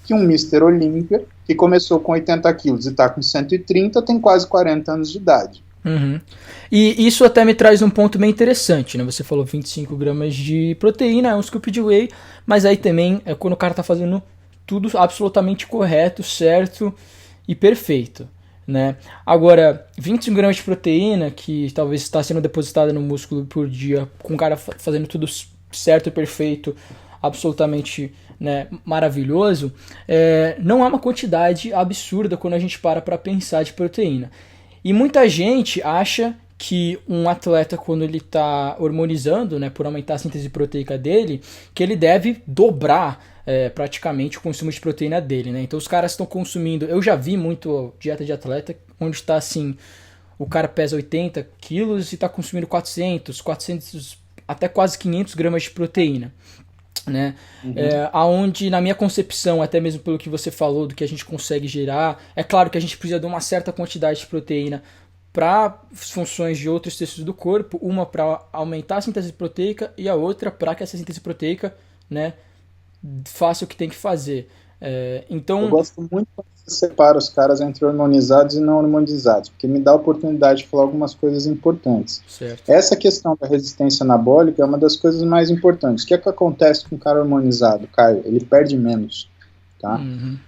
que um Mr. Olímpia, que começou com 80 quilos e está com 130, tem quase 40 anos de idade. E isso até me traz um ponto bem interessante, né? Você falou 25 gramas de proteína, é um scoop de whey, mas aí também é quando o cara tá fazendo tudo absolutamente correto, certo e perfeito, né? Agora, 25 gramas de proteína, que talvez está sendo depositada no músculo por dia, com o cara fazendo tudo certo e perfeito, absolutamente, né, maravilhoso, não é uma quantidade absurda quando a gente para pensar de proteína. E muita gente acha que um atleta, quando ele está hormonizando, né, por aumentar a síntese proteica dele, que ele deve dobrar praticamente o consumo de proteína dele, né? Então os caras estão consumindo... Eu já vi muito dieta de atleta onde está assim, o cara pesa 80 quilos e está consumindo 400, até quase 500 gramas de proteína. Né? Aonde, na minha concepção, até mesmo pelo que você falou do que a gente consegue gerar, é claro que a gente precisa de uma certa quantidade de proteína para funções de outros tecidos do corpo, uma para aumentar a síntese proteica e a outra para que essa síntese proteica, né, faça o que tem que fazer. Então, eu gosto muito quando você separa os caras entre hormonizados e não hormonizados, porque me dá a oportunidade de falar algumas coisas importantes. Certo. Essa questão da resistência anabólica é uma das coisas mais importantes. O que é que acontece com o cara hormonizado, Caio? Ele perde menos, tá?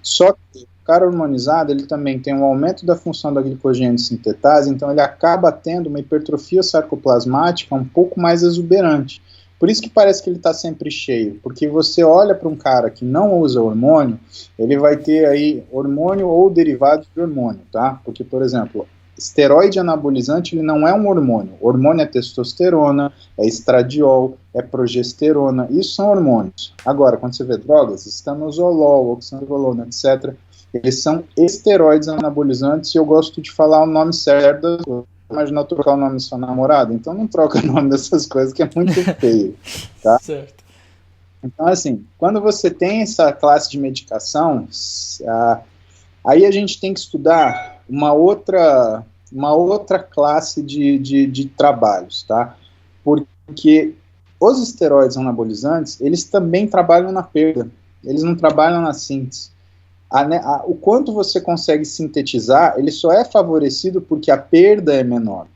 Só que o cara hormonizado, ele também tem um aumento da função da glicogênese sintetase, então ele acaba tendo uma hipertrofia sarcoplasmática um pouco mais exuberante. Por isso que parece que ele está sempre cheio, porque você olha para um cara que não usa hormônio, ele vai ter aí hormônio ou derivados de hormônio, tá? Porque, por exemplo, esteroide anabolizante, ele não é um hormônio. O hormônio é testosterona, é estradiol, é progesterona, isso são hormônios. Agora, quando você vê drogas, estanozolol, oxandrolona, etc., eles são esteroides anabolizantes, e eu gosto de falar o nome certo. Imagina trocar o nome da sua namorada, então não troca o nome dessas coisas, que é muito feio, tá? Certo. Então, assim, quando você tem essa classe de medicação, aí a gente tem que estudar uma outra classe de trabalhos, tá? Porque os esteroides anabolizantes, eles também trabalham na perda, eles não trabalham na síntese. O quanto você consegue sintetizar, ele só é favorecido porque a perda é menor.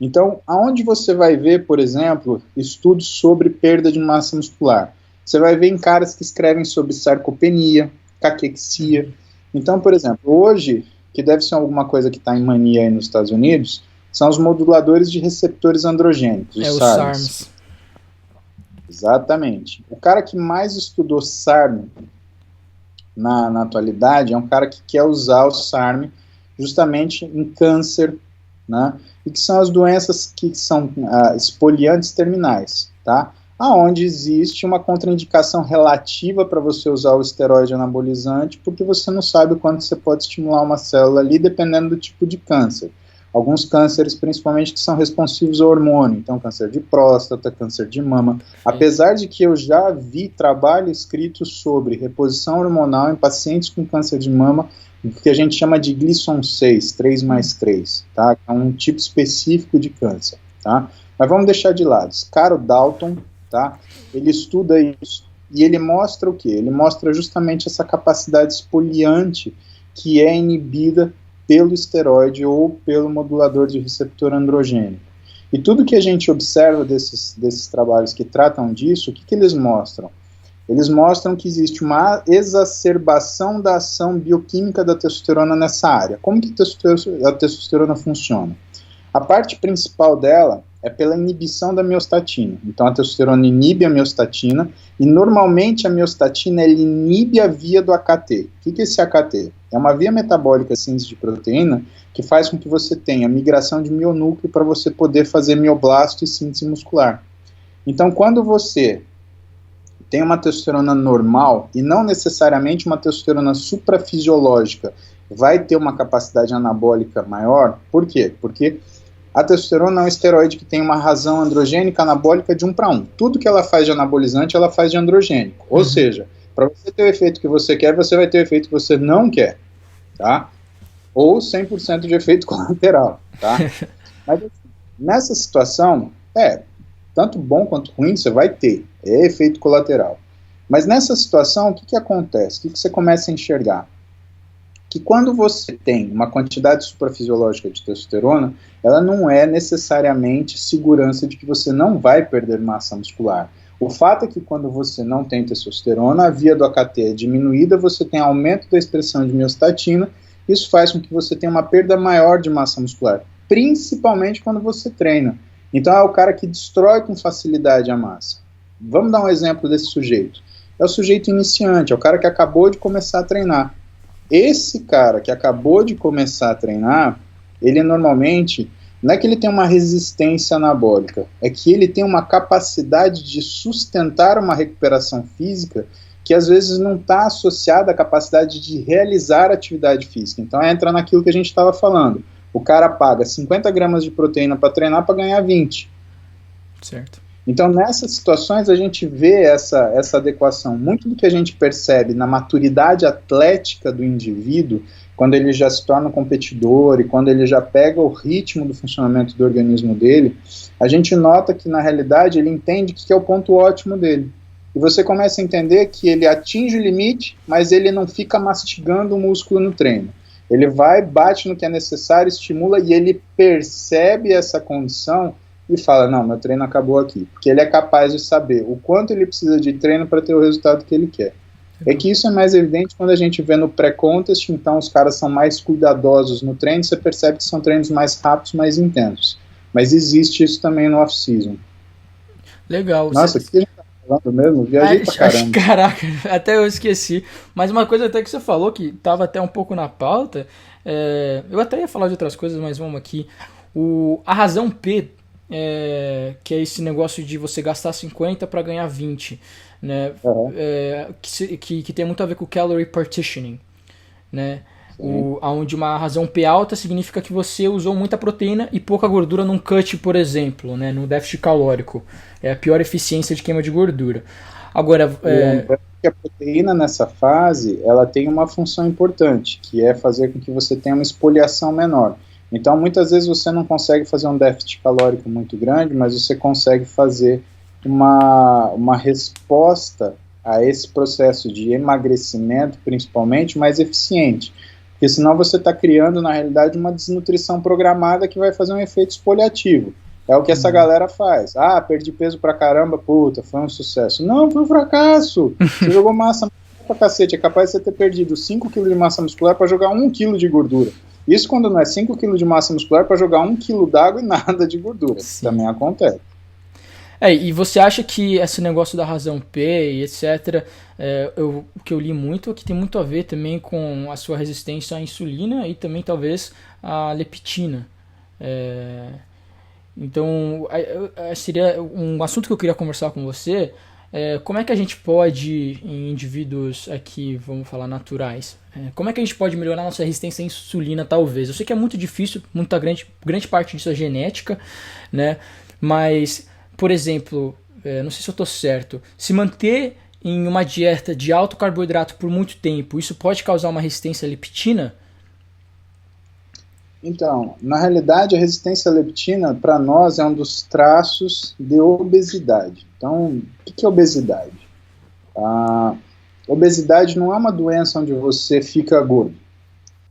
Então, aonde você vai ver, por exemplo, estudos sobre perda de massa muscular? Você vai ver em caras que escrevem sobre sarcopenia, caquexia. Então, por exemplo, hoje, que deve ser alguma coisa que está em mania aí nos Estados Unidos, são os moduladores de receptores androgênicos, os SARMs. Exatamente. O cara que mais estudou SARM na atualidade é um cara que quer usar o SARM justamente em câncer, né? E que são as doenças que são espoliantes terminais, tá? Aonde existe uma contraindicação relativa para você usar o esteroide anabolizante, porque você não sabe o quanto você pode estimular uma célula ali, dependendo do tipo de câncer. Alguns cânceres, principalmente, que são responsivos ao hormônio, então câncer de próstata, câncer de mama. Apesar de que eu já vi trabalho escrito sobre reposição hormonal em pacientes com câncer de mama, que a gente chama de Gleason 6, 3+3, tá? É um tipo específico de câncer, tá? Mas vamos deixar de lado. Carol Dalton, tá? Ele estuda isso e ele mostra o quê? Ele mostra justamente essa capacidade espoliante que é inibida pelo esteroide ou pelo modulador de receptor androgênico. E tudo que a gente observa desses trabalhos que tratam disso, o que eles mostram? Eles mostram que existe uma exacerbação da ação bioquímica da testosterona nessa área. Como que a testosterona funciona? A parte principal dela é pela inibição da miostatina. Então a testosterona inibe a miostatina e normalmente a miostatina ela inibe a via do AKT. O que é esse AKT? É uma via metabólica síntese de proteína que faz com que você tenha migração de mionúcleo para você poder fazer mioblasto e síntese muscular. Então quando você tem uma testosterona normal e não necessariamente uma testosterona suprafisiológica vai ter uma capacidade anabólica maior, por quê? Porque a testosterona é um esteroide que tem uma razão androgênica anabólica de 1:1. Tudo que ela faz de anabolizante, ela faz de androgênico. Ou seja, para você ter o efeito que você quer, você vai ter o efeito que você não quer, tá? Ou 100% de efeito colateral, tá? Mas nessa situação, tanto bom quanto ruim você vai ter, é efeito colateral. Mas nessa situação, o que acontece? O que você começa a enxergar? Que quando você tem uma quantidade suprafisiológica de testosterona, ela não é necessariamente segurança de que você não vai perder massa muscular. O fato é que quando você não tem testosterona, a via do AKT é diminuída, você tem aumento da expressão de miostatina, isso faz com que você tenha uma perda maior de massa muscular, principalmente quando você treina. Então é o cara que destrói com facilidade a massa. Vamos dar um exemplo desse sujeito. É o sujeito iniciante, é o cara que acabou de começar a treinar. Esse cara que acabou de começar a treinar, ele normalmente, não é que ele tem uma resistência anabólica, é que ele tem uma capacidade de sustentar uma recuperação física que às vezes não está associada à capacidade de realizar atividade física. Então entra naquilo que a gente estava falando. O cara paga 50 gramas de proteína para treinar para ganhar 20. Certo. Então, nessas situações, a gente vê essa adequação. Muito do que a gente percebe na maturidade atlética do indivíduo, quando ele já se torna um competidor e quando ele já pega o ritmo do funcionamento do organismo dele, a gente nota que, na realidade, ele entende que é o ponto ótimo dele. E você começa a entender que ele atinge o limite, mas ele não fica mastigando o músculo no treino. Ele vai, bate no que é necessário, estimula e ele percebe essa condição e fala, não, meu treino acabou aqui. Porque ele é capaz de saber o quanto ele precisa de treino para ter o resultado que ele quer. É que isso é mais evidente quando a gente vê no pré-contest, então os caras são mais cuidadosos no treino, você percebe que são treinos mais rápidos, mais intensos. Mas existe isso também no off-season. Legal. Nossa, o que a gente tá falando mesmo? Viajei pra caramba. Caraca, até eu esqueci. Mas uma coisa até que você falou, que estava até um pouco na pauta, eu até ia falar de outras coisas, mas vamos aqui. A razão P, que é esse negócio de você gastar 50 para ganhar 20, né? Que tem muito a ver com o calorie partitioning, né? Onde uma razão P alta significa que você usou muita proteína e pouca gordura num cut, por exemplo, né? No déficit calórico. É a pior eficiência de queima de gordura. Agora, a proteína nessa fase, ela tem uma função importante, que é fazer com que você tenha uma espoliação menor. Então, muitas vezes você não consegue fazer um déficit calórico muito grande, mas você consegue fazer uma resposta a esse processo de emagrecimento, principalmente, mais eficiente. Porque senão você está criando, na realidade, uma desnutrição programada que vai fazer um efeito espoliativo. É o que essa galera faz. Ah, perdi peso pra caramba, puta, foi um sucesso. Não, foi um fracasso. Você jogou massa muscular pra cacete. É capaz de você ter perdido 5 kg de massa muscular para jogar 1 kg de gordura. Isso quando não é 5 kg de massa muscular para jogar 1 kg d'água e nada de gordura. Sim. Também acontece. E você acha que esse negócio da razão P e etc., o que eu li muito é que tem muito a ver também com a sua resistência à insulina e também talvez à leptina. Então, seria um assunto que eu queria conversar com você. Como é que a gente pode, em indivíduos aqui, vamos falar, naturais, como é que a gente pode melhorar nossa resistência à insulina, talvez? Eu sei que é muito difícil, grande parte disso é genética, né? Mas, por exemplo, não sei se eu estou certo, se manter em uma dieta de alto carboidrato por muito tempo, isso pode causar uma resistência à leptina? Então, na realidade, a resistência à leptina, para nós, é um dos traços de obesidade. Então, o que é obesidade? Obesidade não é uma doença onde você fica gordo.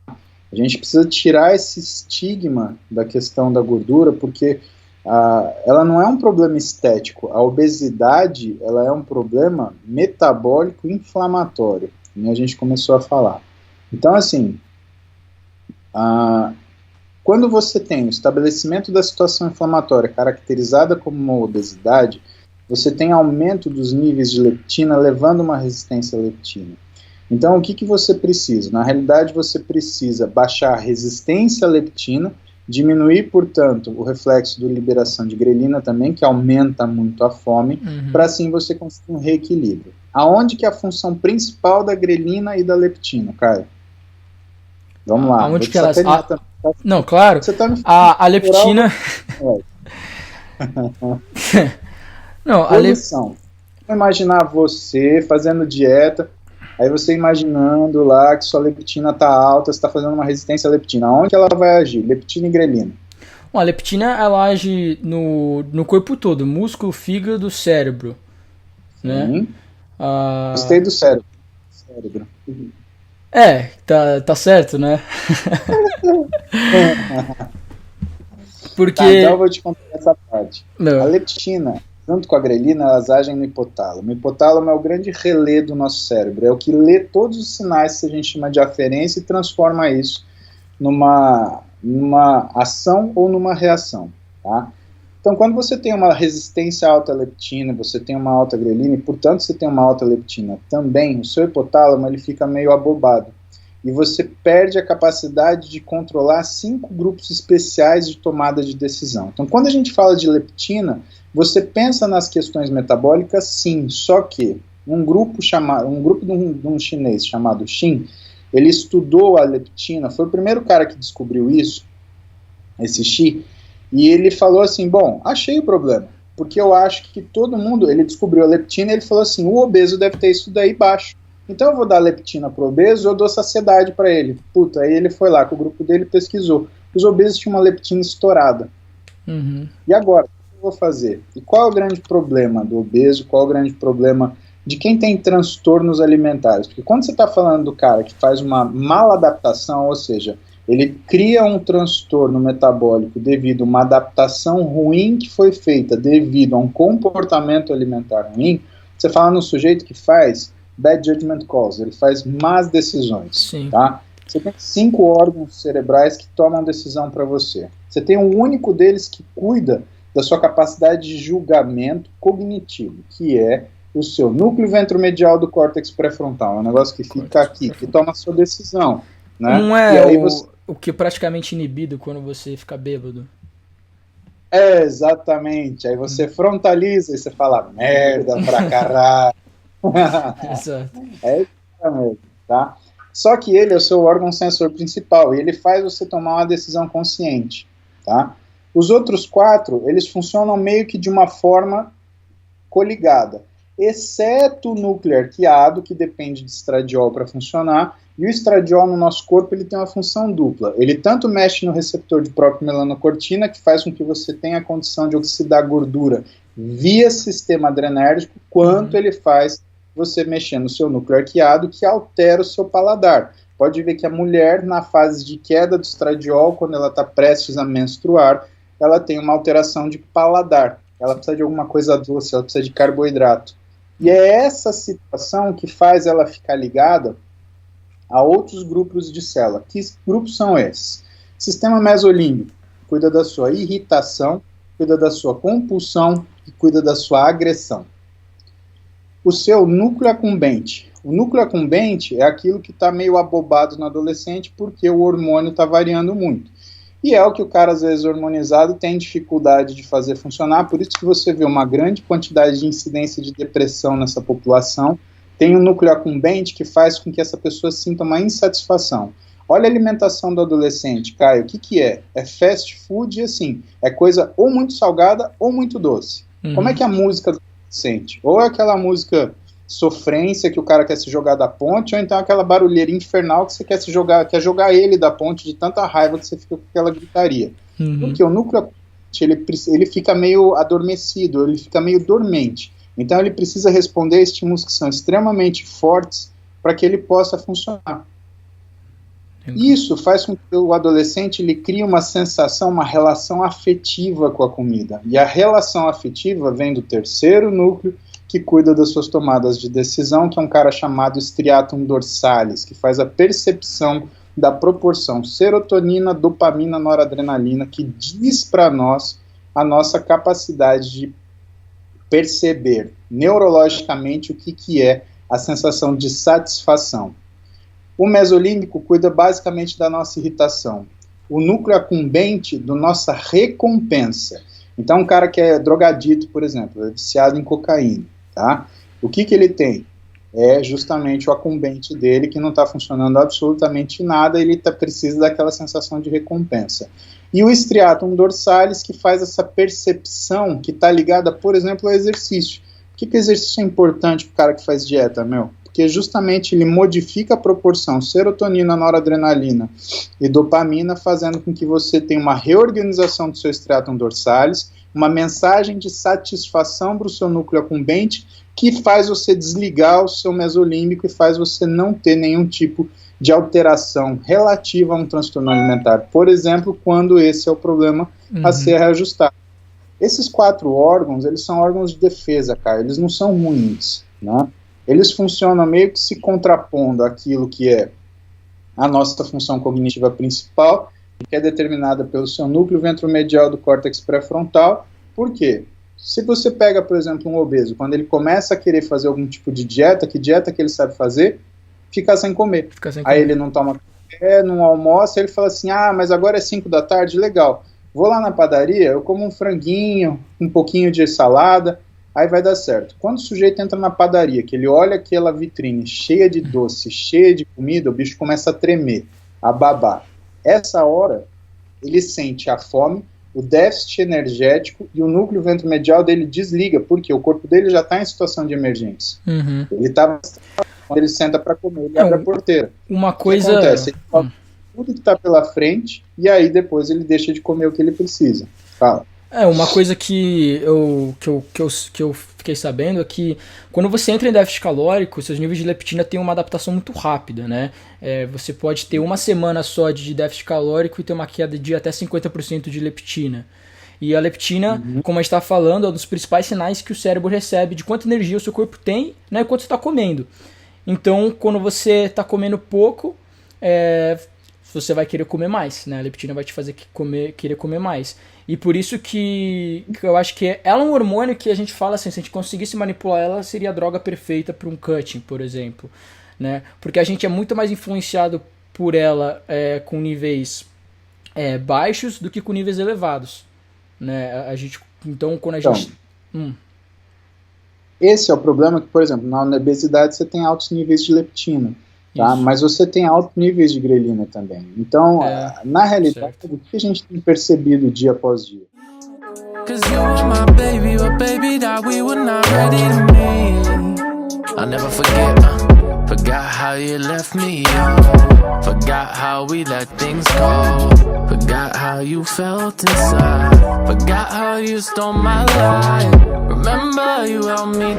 A gente precisa tirar esse estigma da questão da gordura, porque ela não é um problema estético. A obesidade, ela é um problema metabólico inflamatório. E a gente começou a falar. Então, assim, quando você tem o estabelecimento da situação inflamatória caracterizada como uma obesidade, você tem aumento dos níveis de leptina, levando uma resistência à leptina. Então, o que você precisa? Na realidade, você precisa baixar a resistência à leptina, diminuir, portanto, o reflexo de liberação de grelina também, que aumenta muito a fome, para assim você conseguir um reequilíbrio. Aonde que é a função principal da grelina e da leptina, Caio? Vamos lá. Aonde que elas... Não, claro. A leptina... Não, Vamos imaginar você fazendo dieta, aí você imaginando lá que sua leptina está alta, você está fazendo uma resistência à leptina. Aonde ela vai agir? Leptina e grelina. Bom, a leptina, ela age no corpo todo, músculo, fígado, cérebro. Né? Gostei do cérebro. Tá certo, né? Porque... então eu vou te contar essa parte. A leptina, junto com a grelina, elas agem no hipotálamo. O hipotálamo é o grande relé do nosso cérebro, é o que lê todos os sinais que a gente chama de aferência e transforma isso numa ação ou numa reação, tá? Então, quando você tem uma resistência à alta leptina, você tem uma alta grelina e, portanto, você tem uma alta leptina também, o seu hipotálamo ele fica meio abobado. E você perde a capacidade de controlar 5 grupos especiais de tomada de decisão. Então, quando a gente fala de leptina, você pensa nas questões metabólicas, sim, só que um grupo de um chinês chamado Xin, ele estudou a leptina, foi o primeiro cara que descobriu isso, esse Xi, e ele falou assim, bom, achei o problema, porque eu acho que todo mundo, ele descobriu a leptina e ele falou assim, o obeso deve ter isso daí baixo. Então eu vou dar leptina pro obeso, eu dou saciedade para ele. Puta, aí ele foi lá com o grupo dele e pesquisou. Os obesos tinham uma leptina estourada. E agora, o que eu vou fazer? E qual é o grande problema do obeso? Qual é o grande problema de quem tem transtornos alimentares? Porque quando você está falando do cara que faz uma mala adaptação, ou seja, ele cria um transtorno metabólico devido a uma adaptação ruim que foi feita devido a um comportamento alimentar ruim, você fala no sujeito que faz bad judgment calls, ele faz más decisões. Sim. Tá? Você tem 5 órgãos cerebrais que tomam decisão para você. Você tem um único deles que cuida da sua capacidade de julgamento cognitivo, que é o seu núcleo ventromedial do córtex pré-frontal. É um negócio que fica aqui, que toma a sua decisão. Né? Não é e aí você o que é praticamente inibido quando você fica bêbado. Exatamente. Aí você frontaliza e você fala merda pra caralho. Exato. É isso mesmo, tá? Só que ele é o seu órgão sensor principal e ele faz você tomar uma decisão consciente, tá? Os outros 4, eles funcionam meio que de uma forma coligada, exceto o núcleo arqueado, que depende de estradiol para funcionar, e o estradiol no nosso corpo ele tem uma função dupla. Ele tanto mexe no receptor de propimelanocortina, que faz com que você tenha a condição de oxidar gordura via sistema adrenérgico, quanto ele faz você mexer no seu núcleo arqueado, que altera o seu paladar. Pode ver que a mulher, na fase de queda do estradiol, quando ela está prestes a menstruar, ela tem uma alteração de paladar. Ela precisa de alguma coisa doce, ela precisa de carboidrato. E é essa situação que faz ela ficar ligada a outros grupos de célula. Que grupos são esses? Sistema mesolímbico cuida da sua irritação, cuida da sua compulsão e cuida da sua agressão. O seu núcleo acumbente. O núcleo acumbente é aquilo que está meio abobado no adolescente porque o hormônio está variando muito. E é o que o cara, às vezes, hormonizado tem dificuldade de fazer funcionar, por isso que você vê uma grande quantidade de incidência de depressão nessa população. Tem um núcleo acumbente que faz com que essa pessoa sinta uma insatisfação. Olha a alimentação do adolescente, Caio, o que é? É fast food e assim, é coisa ou muito salgada ou muito doce. Como é que é a música do adolescente? Ou é aquela música sofrência que o cara quer se jogar da ponte, ou então aquela barulheira infernal que você quer jogar ele da ponte de tanta raiva que você fica com aquela gritaria. Porque o núcleo ele fica meio adormecido, ele fica meio dormente. Então ele precisa responder a estímulos que são extremamente fortes para que ele possa funcionar. Isso faz com que o adolescente ele crie uma sensação, uma relação afetiva com a comida. E a relação afetiva vem do terceiro núcleo, que cuida das suas tomadas de decisão, que é um cara chamado striatum dorsalis, que faz a percepção da proporção serotonina, dopamina, noradrenalina, que diz para nós a nossa capacidade de perceber neurologicamente o que é a sensação de satisfação. O mesolímbico cuida basicamente da nossa irritação. O núcleo acumbente da nossa recompensa. Então, um cara que é drogadito, por exemplo, é viciado em cocaína, tá? O que ele tem? É justamente o acumbente dele que não está funcionando absolutamente nada, ele precisa daquela sensação de recompensa. E o striatum dorsalis que faz essa percepção que está ligada, por exemplo, ao exercício. Por que exercício é importante para o cara que faz dieta, meu? Porque justamente ele modifica a proporção serotonina, noradrenalina e dopamina, fazendo com que você tenha uma reorganização do seu striatum dorsalis, uma mensagem de satisfação para o seu núcleo acumbente, que faz você desligar o seu mesolímbico e faz você não ter nenhum tipo de alteração relativa a um transtorno alimentar. Por exemplo, quando esse é o problema a ser reajustado. Esses 4 órgãos, eles são órgãos de defesa, cara, eles não são ruins, né? Eles funcionam meio que se contrapondo àquilo que é a nossa função cognitiva principal, que é determinada pelo seu núcleo ventromedial do córtex pré-frontal. Por quê? Se você pega, por exemplo, um obeso, quando ele começa a querer fazer algum tipo de dieta, que dieta que ele sabe fazer? Ficar sem comer. Aí ele não toma café, não almoça, ele fala assim, mas agora é 5 da tarde, legal. Vou lá na padaria, eu como um franguinho, um pouquinho de salada, aí vai dar certo. Quando o sujeito entra na padaria, que ele olha aquela vitrine cheia de doce, cheia de comida, o bicho começa a tremer, a babar. Essa hora, ele sente a fome, o déficit energético e o núcleo ventromedial dele desliga, porque o corpo dele já está em situação de emergência. Ele está quando ele senta para comer, ele abre a porteira. Uma coisa... O que acontece? Ele come tudo que está pela frente e aí depois ele deixa de comer o que ele precisa. Fala. Uma coisa que eu fiquei sabendo é que quando você entra em déficit calórico, seus níveis de leptina têm uma adaptação muito rápida, né? Você pode ter uma semana só de déficit calórico e ter uma queda de até 50% de leptina. E a leptina, como a gente está falando, é um dos principais sinais que o cérebro recebe de quanta energia o seu corpo tem, né, e quanto você está comendo. Então, quando você está comendo pouco, você vai querer comer mais, né? A leptina vai te fazer querer comer mais. E por isso que eu acho que ela é um hormônio que a gente fala assim, se a gente conseguisse manipular ela, seria a droga perfeita para um cutting, por exemplo, né? Porque a gente é muito mais influenciado por ela com níveis baixos do que com níveis elevados, né? Então, quando a gente... Esse é o problema que, por exemplo, na obesidade você tem altos níveis de leptina, tá? Mas você tem altos níveis de grelina também. Então, na realidade, o que a gente tem percebido dia após dia? Cause you were my baby, but baby, that we were not ready to meet. I'll never forgot how you left me, forgot how we let things go, forgot how you felt inside, forgot how you stole my life, remember you held me